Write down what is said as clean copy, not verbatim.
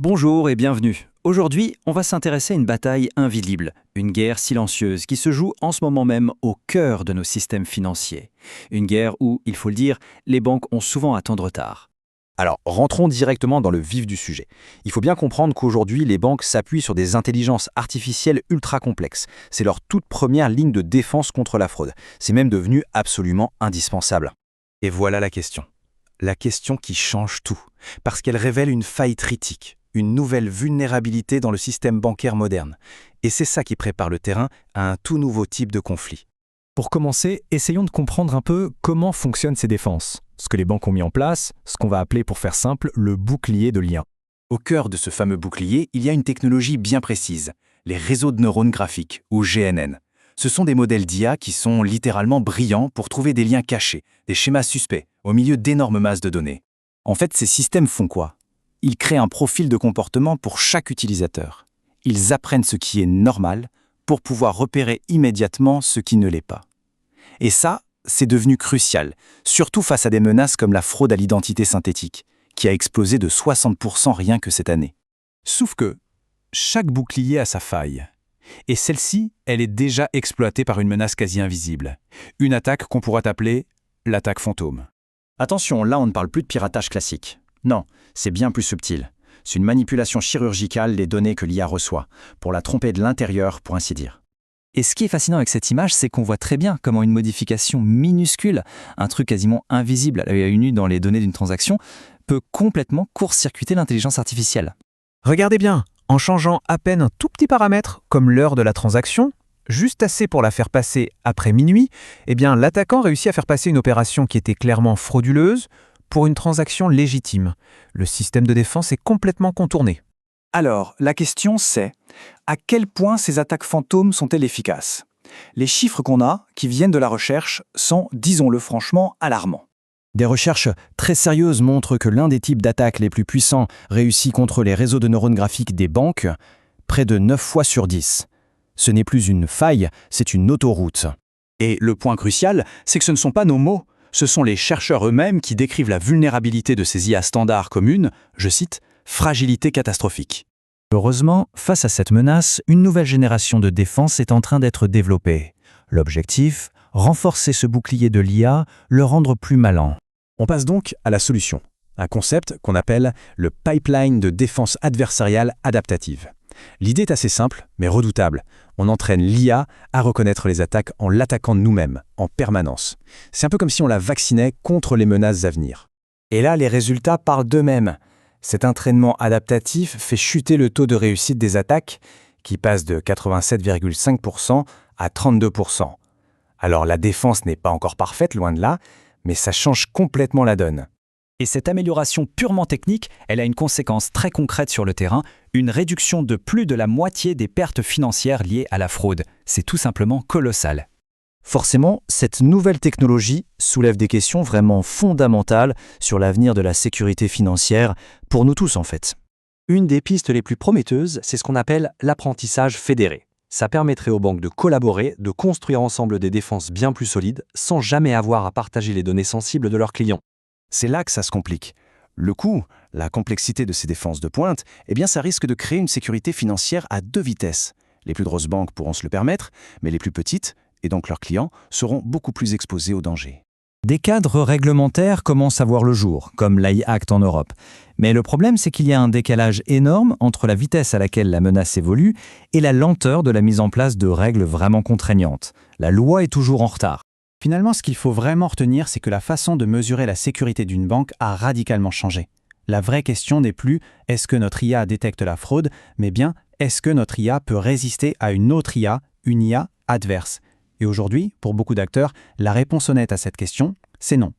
Bonjour et bienvenue. Aujourd'hui, on va s'intéresser à une bataille invisible, une guerre silencieuse qui se joue en ce moment même au cœur de nos systèmes financiers. Une guerre où, il faut le dire, les banques ont souvent à tendre retard. Alors, rentrons directement dans le vif du sujet. Il faut bien comprendre qu'aujourd'hui, les banques s'appuient sur des intelligences artificielles ultra complexes. C'est leur toute première ligne de défense contre la fraude. C'est même devenu absolument indispensable. Et voilà la question. La question qui change tout. Parce qu'elle révèle une faille critique, une nouvelle vulnérabilité dans le système bancaire moderne. Et c'est ça qui prépare le terrain à un tout nouveau type de conflit. Pour commencer, essayons de comprendre un peu comment fonctionnent ces défenses, ce que les banques ont mis en place, ce qu'on va appeler pour faire simple le bouclier de lien. Au cœur de ce fameux bouclier, il y a une technologie bien précise, les réseaux de neurones graphiques, ou GNN. Ce sont des modèles d'IA qui sont littéralement brillants pour trouver des liens cachés, des schémas suspects, au milieu d'énormes masses de données. En fait, ces systèmes font quoi? Ils créent un profil de comportement pour chaque utilisateur. Ils apprennent ce qui est normal pour pouvoir repérer immédiatement ce qui ne l'est pas. Et ça, c'est devenu crucial, surtout face à des menaces comme la fraude à l'identité synthétique, qui a explosé de 60% rien que cette année. Sauf que chaque bouclier a sa faille. Et celle-ci, elle est déjà exploitée par une menace quasi invisible. Une attaque qu'on pourrait appeler l'attaque fantôme. Attention, là on ne parle plus de piratage classique. Non, c'est bien plus subtil. C'est une manipulation chirurgicale des données que l'IA reçoit, pour la tromper de l'intérieur, pour ainsi dire. Et ce qui est fascinant avec cette image, c'est qu'on voit très bien comment une modification minuscule, un truc quasiment invisible à l'œil nu dans les données d'une transaction, peut complètement court-circuiter l'intelligence artificielle. Regardez bien, en changeant à peine un tout petit paramètre, comme l'heure de la transaction, juste assez pour la faire passer après minuit, eh bien l'attaquant réussit à faire passer une opération qui était clairement frauduleuse pour une transaction légitime. Le système de défense est complètement contourné. Alors, la question c'est, à quel point ces attaques fantômes sont-elles efficaces? Les chiffres qu'on a, qui viennent de la recherche, sont, disons-le franchement, alarmants. Des recherches très sérieuses montrent que l'un des types d'attaques les plus puissants réussit contre les réseaux de neurones graphiques des banques, près de 9 fois sur 10. Ce n'est plus une faille, c'est une autoroute. Et le point crucial, c'est que ce ne sont pas nos mots, ce sont les chercheurs eux-mêmes qui décrivent la vulnérabilité de ces IA standards communes, je cite, « fragilité catastrophique ». Heureusement, face à cette menace, une nouvelle génération de défense est en train d'être développée. L'objectif, renforcer ce bouclier de l'IA, le rendre plus malin. On passe donc à la solution, un concept qu'on appelle le pipeline de défense adversariale adaptative. L'idée est assez simple, mais redoutable. On entraîne l'IA à reconnaître les attaques en l'attaquant nous-mêmes, en permanence. C'est un peu comme si on la vaccinait contre les menaces à venir. Et là, les résultats parlent d'eux-mêmes. Cet entraînement adaptatif fait chuter le taux de réussite des attaques, qui passe de 87,5% à 32%. Alors la défense n'est pas encore parfaite, loin de là, mais ça change complètement la donne. Et cette amélioration purement technique, elle a une conséquence très concrète sur le terrain, une réduction de plus de la moitié des pertes financières liées à la fraude. C'est tout simplement colossal. Forcément, cette nouvelle technologie soulève des questions vraiment fondamentales sur l'avenir de la sécurité financière, pour nous tous en fait. Une des pistes les plus prometteuses, c'est ce qu'on appelle l'apprentissage fédéré. Ça permettrait aux banques de collaborer, de construire ensemble des défenses bien plus solides, sans jamais avoir à partager les données sensibles de leurs clients. C'est là que ça se complique. Le coût, la complexité de ces défenses de pointe, eh bien ça risque de créer une sécurité financière à deux vitesses. Les plus grosses banques pourront se le permettre, mais les plus petites, et donc leurs clients, seront beaucoup plus exposés aux dangers. Des cadres réglementaires commencent à voir le jour, comme l'AI Act en Europe. Mais le problème, c'est qu'il y a un décalage énorme entre la vitesse à laquelle la menace évolue et la lenteur de la mise en place de règles vraiment contraignantes. La loi est toujours en retard. Finalement, ce qu'il faut vraiment retenir, c'est que la façon de mesurer la sécurité d'une banque a radicalement changé. La vraie question n'est plus « est-ce que notre IA détecte la fraude ?», mais bien « est-ce que notre IA peut résister à une autre IA, une IA adverse ?» Et aujourd'hui, pour beaucoup d'acteurs, la réponse honnête à cette question, c'est non.